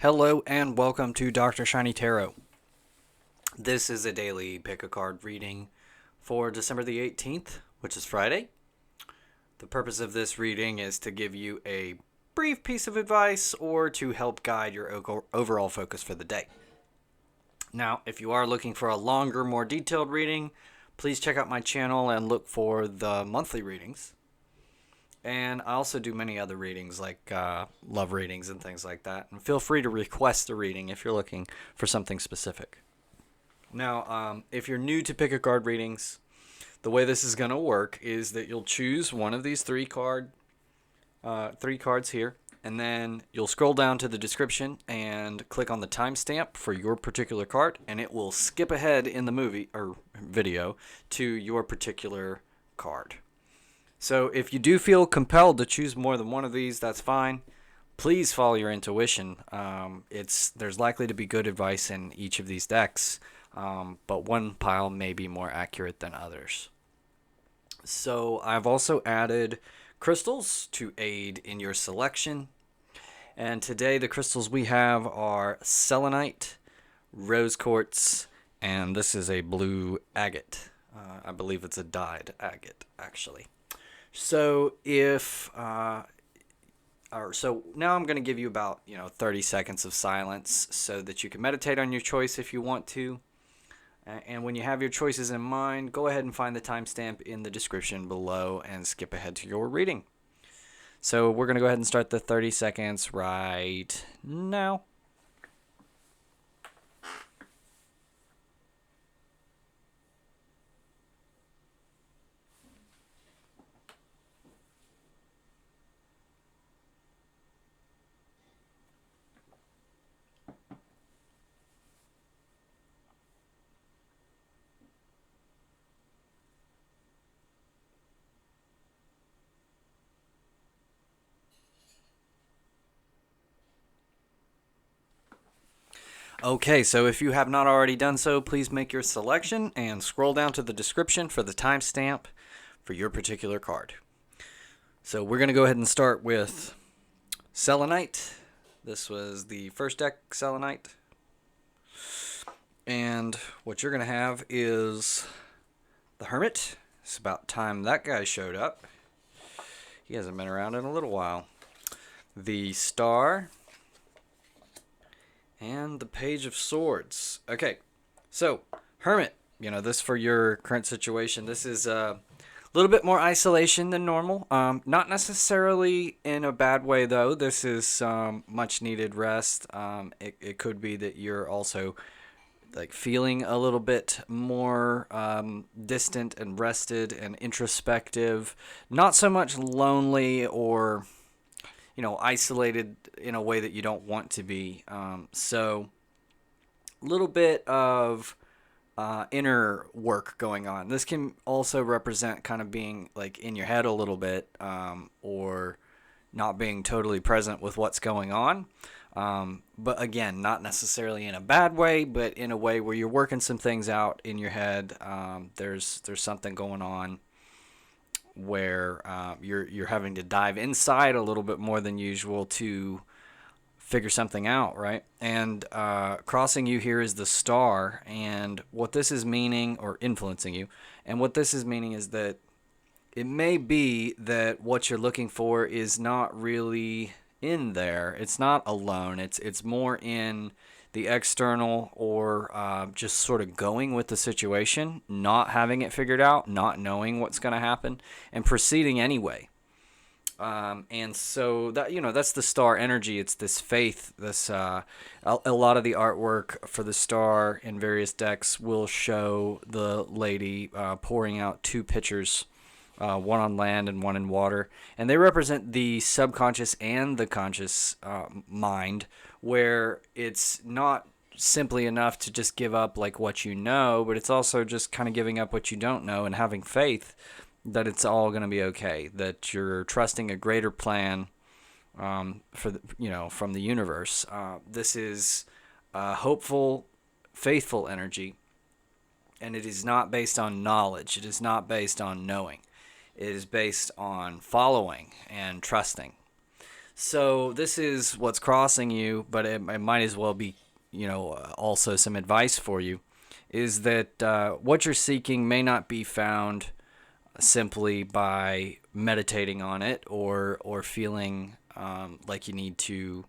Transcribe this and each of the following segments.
Hello and welcome to Dr. Shiny Tarot. This is a daily pick a card reading for December the 18th, which is Friday. The purpose of this reading is to give you a brief piece of advice or to help guide your overall focus for the day. Now, if you are looking for a longer, more detailed reading, please check out my channel and look for the monthly readings. And I also do many other readings like love readings and things like that. And feel free to request a reading if you're looking for something specific. Now, if you're new to pick a card readings, the way this is going to work is that you'll choose one of these three cards here, and then you'll scroll down to the description and click on the timestamp for your particular card, and it will skip ahead in the movie or video to your particular card. So if you do feel compelled to choose more than one of these, that's fine. Please follow your intuition. There's likely to be good advice in each of these decks, but one pile may be more accurate than others. So I've also added crystals to aid in your selection. And today the crystals we have are Selenite, Rose Quartz, and this is a blue agate. I believe it's a dyed agate, actually. So so now I'm going to give you about 30 seconds of silence so that you can meditate on your choice if you want to. And when you have your choices in mind, go ahead and find the timestamp in the description below and skip ahead to your reading. So we're going to go ahead and start the 30 seconds right now. Okay, so if you have not already done so, please make your selection and scroll down to the description for the timestamp for your particular card. So we're going to go ahead and start with Selenite. This was the first deck, Selenite. And what you're going to have is the Hermit. It's about time that guy showed up. He hasn't been around in a little while. The Star. And the Page of Swords. Okay, so Hermit, this for your current situation. This is a little bit more isolation than normal. Not necessarily in a bad way, though. This is much needed rest. It could be that you're also feeling a little bit more distant and rested and introspective. Not so much lonely or isolated in a way that you don't want to be. So a little bit of inner work going on. This can also represent kind of being in your head a little bit, or not being totally present with what's going on. But again, not necessarily in a bad way, but in a way where you're working some things out in your head. There's something going on where you're having to dive inside a little bit more than usual to figure something out, right? And crossing you here is the Star, and what this is meaning, or influencing you, and what this is meaning is that it may be that what you're looking for is not really in there. It's not alone. It's more in the external, or just sort of going with the situation, not having it figured out, not knowing what's going to happen, and proceeding anyway. And so that that's the Star energy. It's this faith. This a lot of the artwork for the Star in various decks will show the lady pouring out two pitchers, one on land and one in water, and they represent the subconscious and the conscious mind, where it's not simply enough to just give up what you know, but it's also just kind of giving up what you don't know and having faith that it's all going to be okay, that you're trusting a greater plan from the universe. This is hopeful, faithful energy, and it is not based on knowledge. It is not based on knowing. It is based on following and trusting. So this is what's crossing you, but it might as well be, also some advice for you, is that what you're seeking may not be found simply by meditating on it or feeling like you need to,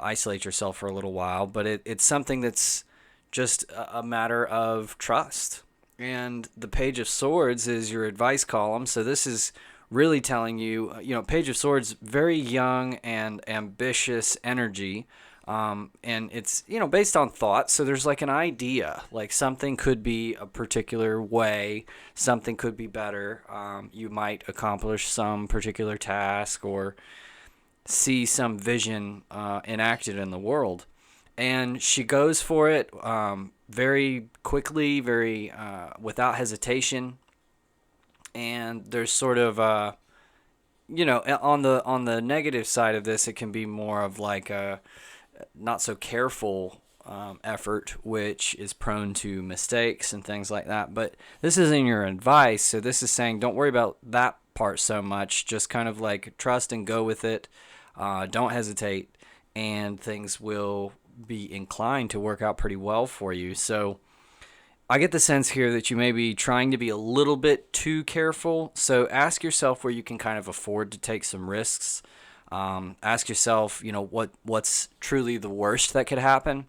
isolate yourself for a little while, but it's something that's just a matter of trust. And the Page of Swords is your advice column, so this is really telling you, Page of Swords, very young and ambitious energy. And it's, based on thought. So there's like an idea, like something could be a particular way, something could be better. You might accomplish some particular task or see some vision enacted in the world. And she goes for it very quickly, very without hesitation. And there's sort of on the negative side of this, it can be more of like a not so careful effort, which is prone to mistakes and things like that. But this isn't your advice, so this is saying don't worry about that part so much. Just kind of like trust and go with it. Don't hesitate, and things will be inclined to work out pretty well for you. So I get the sense here that you may be trying to be a little bit too careful. So ask yourself where you can kind of afford to take some risks. Ask yourself, what's truly the worst that could happen.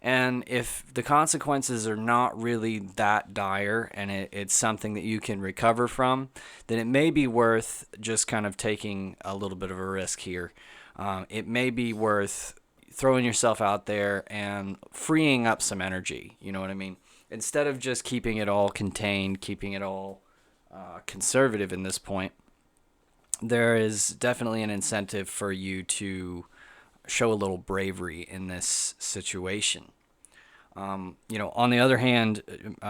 And if the consequences are not really that dire and it's something that you can recover from, then it may be worth just kind of taking a little bit of a risk here. It may be worth throwing yourself out there and freeing up some energy. You know what I mean? Instead of just keeping it all contained, keeping it all conservative in this point, there is definitely an incentive for you to show a little bravery in this situation. On the other hand,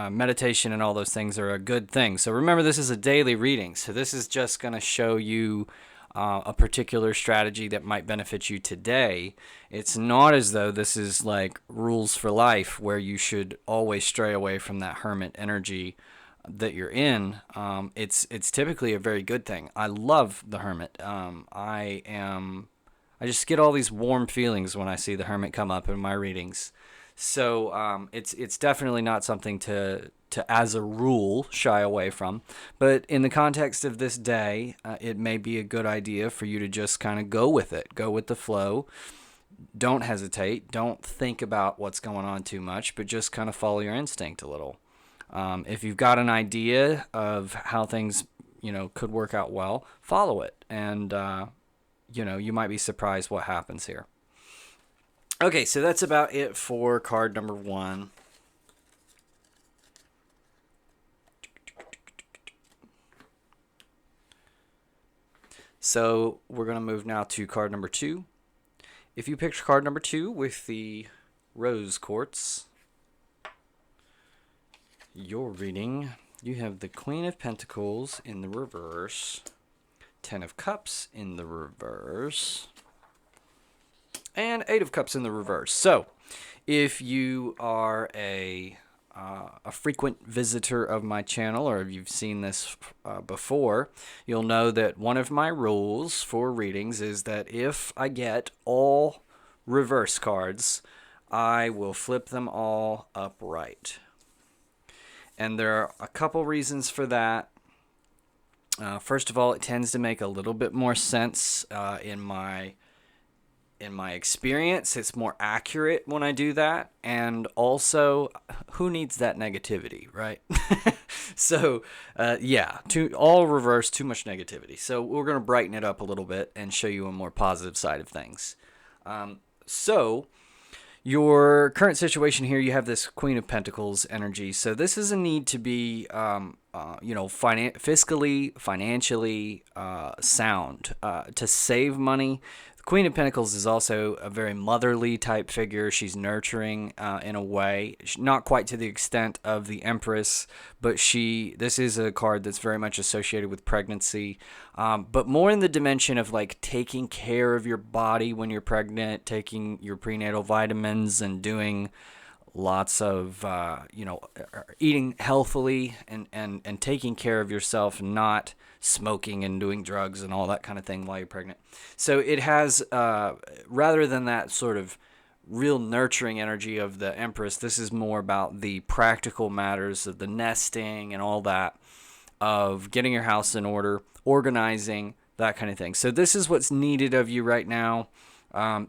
meditation and all those things are a good thing. So remember, this is a daily reading. So this is just going to show you a particular strategy that might benefit you today. It's not as though this is like rules for life where you should always stray away from that hermit energy that you're in. It's typically a very good thing. I love the hermit. I just get all these warm feelings when I see the hermit come up in my readings. So it's definitely not something to as a rule shy away from, but in the context of this day, it may be a good idea for you to just kind of go with it, go with the flow. Don't hesitate. Don't think about what's going on too much, but just kind of follow your instinct a little. If you've got an idea of how things, could work out well, follow it. And, you might be surprised what happens here. Okay, so that's about it for card number 1. So we're going to move now to card number 2. If you picture card number 2 with the rose quartz, your reading, you have the Queen of Pentacles in the reverse, 10 of Cups in the reverse, and 8 of Cups in the reverse. So if you are a frequent visitor of my channel, or if you've seen this before, you'll know that one of my rules for readings is that if I get all reverse cards, I will flip them all upright. And there are a couple reasons for that. First of all, it tends to make a little bit more sense in my experience. It's more accurate when I do that. And also, who needs that negativity, right? So, all reverse, too much negativity. So we're going to brighten it up a little bit and show you a more positive side of things. So your current situation here, you have this Queen of Pentacles energy. So this is a need to be, fiscally, financially sound, to save money. The Queen of Pentacles is also a very motherly type figure. She's nurturing in a way, not quite to the extent of the Empress, but this is a card that's very much associated with pregnancy, but more in the dimension of like taking care of your body when you're pregnant, taking your prenatal vitamins and doing lots of, eating healthily and taking care of yourself, not smoking and doing drugs and all that kind of thing while you're pregnant. So it has, rather than that sort of real nurturing energy of the Empress, this is more about the practical matters of the nesting and all that, of getting your house in order, organizing, that kind of thing. So this is what's needed of you right now.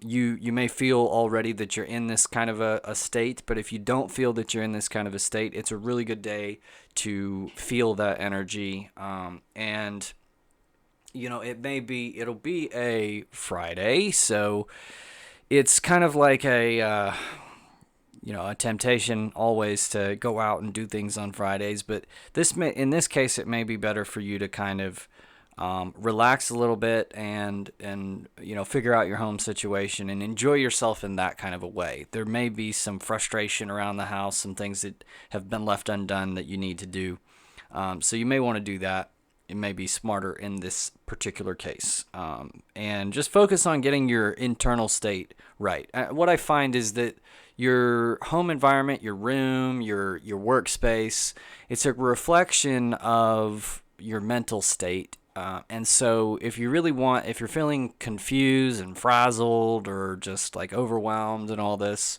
You may feel already that you're in this kind of a state, but if you don't feel that you're in this kind of a state, it's a really good day to feel that energy. And it'll be a Friday, so it's kind of like a temptation always to go out and do things on Fridays, but in this case, it may be better for you to kind of relax a little bit and figure out your home situation and enjoy yourself in that kind of a way. There may be some frustration around the house, some things that have been left undone that you need to do. So you may want to do that. It may be smarter in this particular case. And just focus on getting your internal state right. What I find is that your home environment, your room, your workspace, it's a reflection of your mental state. And so if you're feeling confused and frazzled or just like overwhelmed and all this,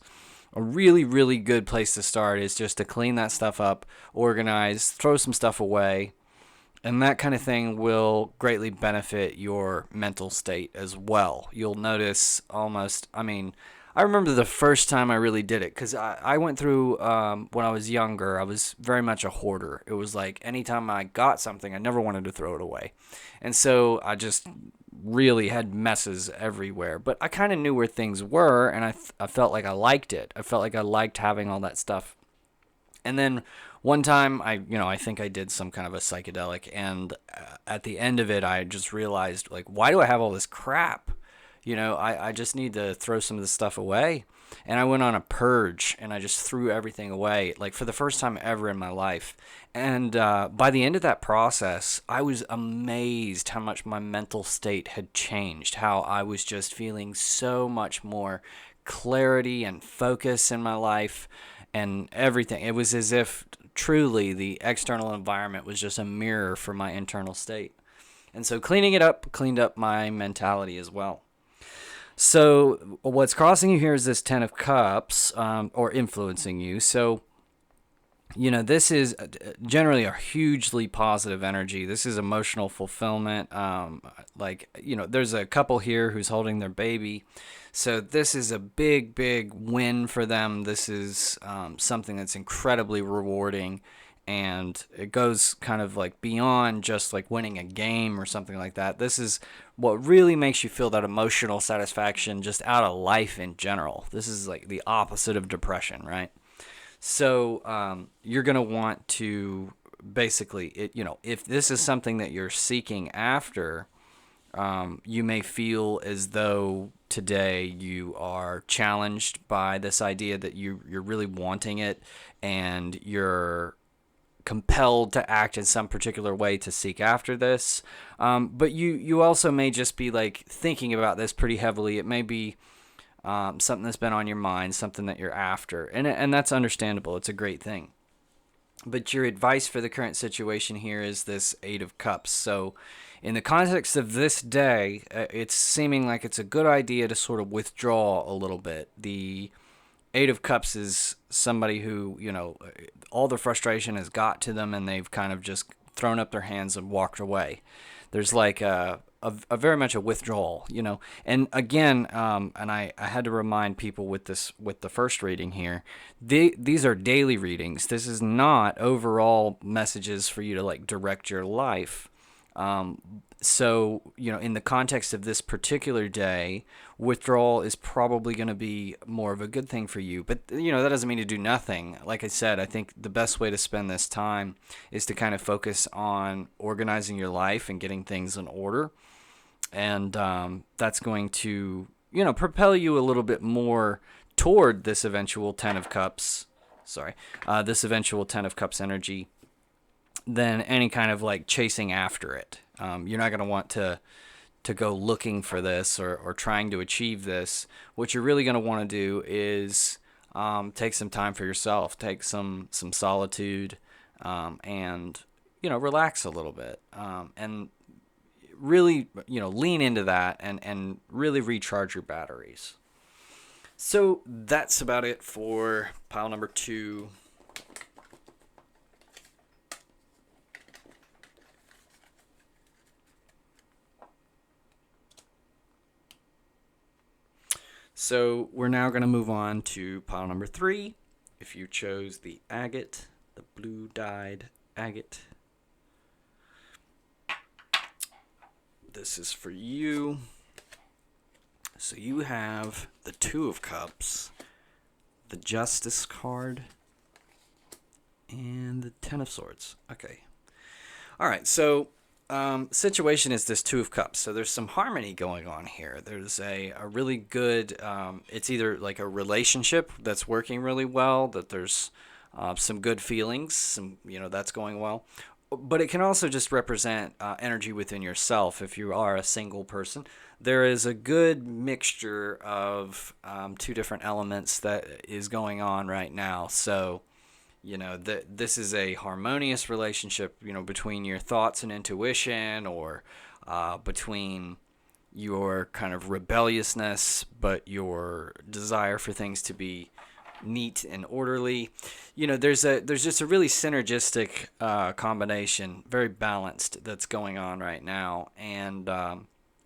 a really, really good place to start is just to clean that stuff up, organize, throw some stuff away, and that kind of thing will greatly benefit your mental state as well. You'll notice I remember the first time I really did it, because I went through, when I was younger, I was very much a hoarder. It was like anytime I got something, I never wanted to throw it away. And so I just really had messes everywhere. But I kind of knew where things were, and I felt like I liked it. I felt like I liked having all that stuff. And then one time, I think I did some kind of a psychedelic, and at the end of it, I just realized, like, why do I have all this crap? I just need to throw some of this stuff away. And I went on a purge, and I just threw everything away, like for the first time ever in my life. And by the end of that process, I was amazed how much my mental state had changed, how I was just feeling so much more clarity and focus in my life and everything. It was as if truly the external environment was just a mirror for my internal state. And so cleaning it up cleaned up my mentality as well. So what's crossing you here is this Ten of Cups, or influencing you. So, this is generally a hugely positive energy. This is emotional fulfillment. There's a couple here who's holding their baby. So this is a big, big win for them. This is something that's incredibly rewarding. And it goes kind of like beyond just like winning a game or something like that. This is what really makes you feel that emotional satisfaction just out of life in general. This is like the opposite of depression, right? So you're going to want to basically, if this is something that you're seeking after, you may feel as though today you are challenged by this idea that you're really wanting it, and you're compelled to act in some particular way to seek after this. But you also may just be like thinking about this pretty heavily. It may be something that's been on your mind, something that you're after. And that's understandable. It's a great thing. But your advice for the current situation here is this Eight of Cups. So in the context of this day, it's seeming like it's a good idea to sort of withdraw a little bit. The Eight of Cups is somebody who, all the frustration has got to them and they've kind of just thrown up their hands and walked away. There's like a very much a withdrawal, And again, and I had to remind people with the first reading here, these are daily readings. This is not overall messages for you to like direct your life. So, in the context of this particular day, withdrawal is probably going to be more of a good thing for you. But, that doesn't mean to do nothing. Like I said, I think the best way to spend this time is to kind of focus on organizing your life and getting things in order. And that's going to, propel you a little bit more toward this eventual Ten of Cups. This eventual Ten of Cups energy than any kind of like chasing after it. You're not going to want to go looking for this or trying to achieve this. What you're really going to want to do is take some time for yourself, take some solitude, and relax a little bit, and really, lean into that and really recharge your batteries. So that's about it for pile number 2. So we're now going to move on to pile number 3. If you chose the agate, the blue dyed agate, this is for you. So you have the 2 of Cups, the Justice card, and the 10 of Swords. Okay. All right, so situation is this 2 of Cups. So there's some harmony going on here. There's a really good, it's either like a relationship that's working really well, that there's some good feelings, that's going well. But it can also just represent energy within yourself. If you are a single person, there is a good mixture of 2 different elements that is going on right now. So, this is a harmonious relationship, between your thoughts and intuition, or between your kind of rebelliousness, but your desire for things to be neat and orderly. There's just a really synergistic combination, very balanced, that's going on right now. And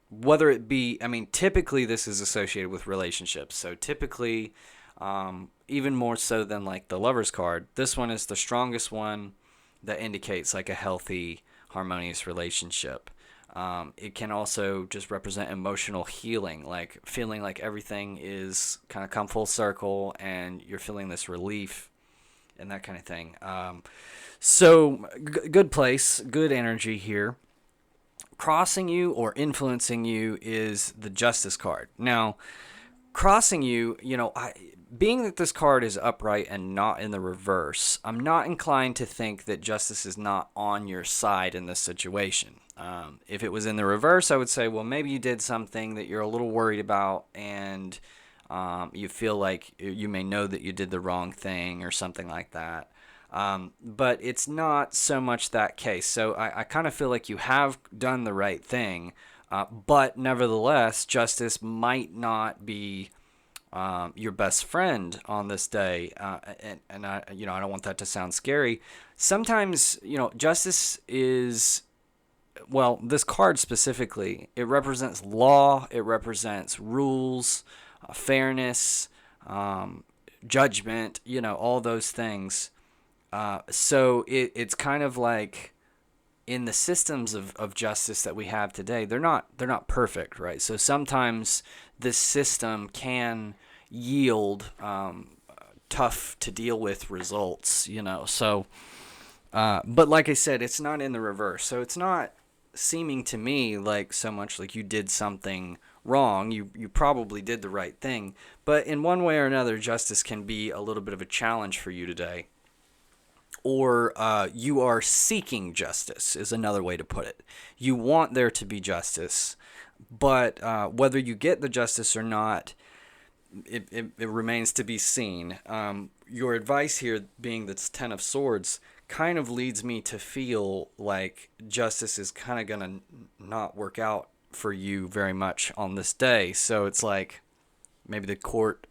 whether it be, typically this is associated with relationships. So typically, even more so than like the Lover's card, this one is the strongest one that indicates like a healthy, harmonious relationship. It can also just represent emotional healing, like feeling like everything is kind of come full circle and you're feeling this relief and that kind of thing. So good place, good energy here. Crossing you or influencing you is the Justice card. Now, crossing you, being that this card is upright and not in the reverse, I'm not inclined to think that justice is not on your side in this situation. If it was in the reverse, I would say, well, maybe you did something that you're a little worried about, and you feel like you may know that you did the wrong thing or something like that. But it's not so much that case. So I kind of feel like you have done the right thing, but nevertheless, justice might not be your best friend on this day, and I don't want that to sound scary. Sometimes, justice is, well, this card specifically, it represents law, it represents rules, fairness, judgment, all those things. So it's kind of like in the systems of justice that we have today, they're not perfect, right? So sometimes this system can yield tough to deal with results, So, but like I said, it's not in the reverse. So it's not seeming to me like so much like you did something wrong. You probably did the right thing. But in one way or another, justice can be a little bit of a challenge for you today. Or you are seeking justice is another way to put it. You want there to be justice, but whether you get the justice or not, it remains to be seen. Your advice here being that's 10 of Swords kind of leads me to feel like justice is kind of going to not work out for you very much on this day. So it's like maybe the court,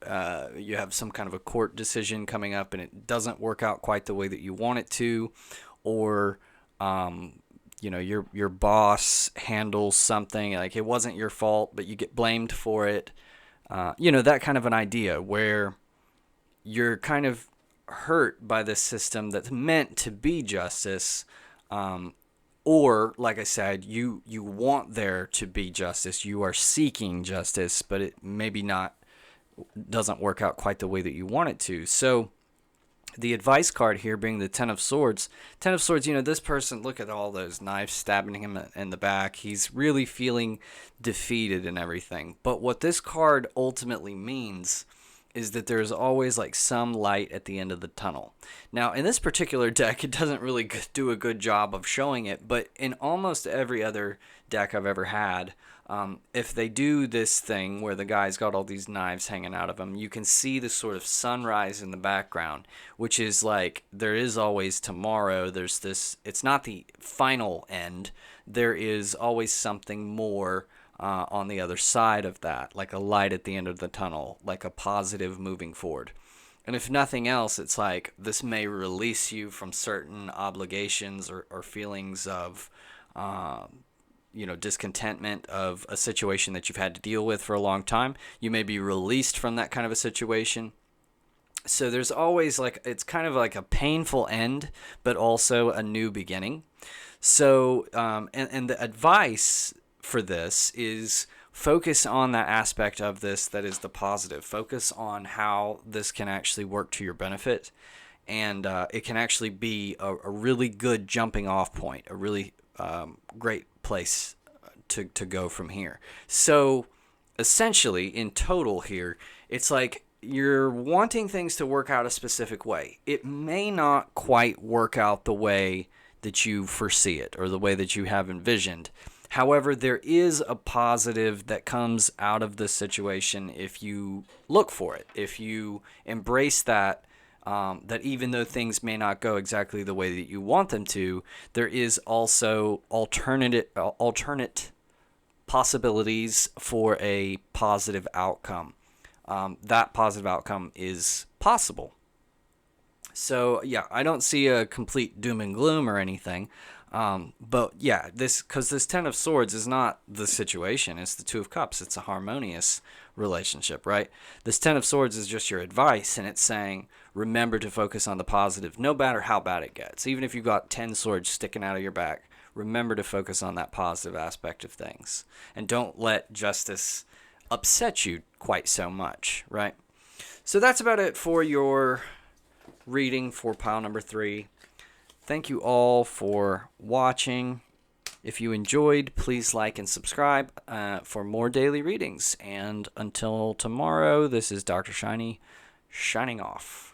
you have some kind of a court decision coming up and it doesn't work out quite the way that you want it to, or your boss handles something like it wasn't your fault, but you get blamed for it. That kind of an idea where you're kind of hurt by this system that's meant to be justice, or like I said, you want there to be justice. You are seeking justice, but it maybe doesn't work out quite the way that you want it to. So the advice card here being the 10 of Swords. 10 of Swords, this person, look at all those knives stabbing him in the back. He's really feeling defeated and everything. But what this card ultimately means is that there's always like some light at the end of the tunnel. Now, in this particular deck, it doesn't really do a good job of showing it, but in almost every other deck I've ever had, If they do this thing where the guy's got all these knives hanging out of him, you can see the sort of sunrise in the background, which is like there is always tomorrow. There's this, it's not the final end. There is always something more on the other side of that, like a light at the end of the tunnel, like a positive moving forward. And if nothing else, it's like this may release you from certain obligations or feelings of discontentment of a situation that you've had to deal with for a long time. You may be released from that kind of a situation. So there's always like, it's kind of like a painful end, but also a new beginning. So, and the advice for this is focus on that aspect of this that is the positive. Focus on how this can actually work to your benefit. And it can actually be a really good jumping off point, a really great place to go from here. So essentially, in total here, it's like you're wanting things to work out a specific way. It may not quite work out the way that you foresee it or the way that you have envisioned. However, there is a positive that comes out of this situation if you look for it, if you embrace that. That even though things may not go exactly the way that you want them to, there is also alternate possibilities for a positive outcome. That positive outcome is possible. So yeah, I don't see a complete doom and gloom or anything. But yeah, because this Ten of Swords is not the situation. It's the Two of Cups. It's a harmonious relationship, right? This Ten of Swords is just your advice, and it's saying, remember to focus on the positive, no matter how bad it gets. Even if you've got 10 swords sticking out of your back, remember to focus on that positive aspect of things. And don't let justice upset you quite so much, right? So that's about it for your reading for pile number 3. Thank you all for watching. If you enjoyed, please like and subscribe for more daily readings. And until tomorrow, this is Dr. Shiny, shining off.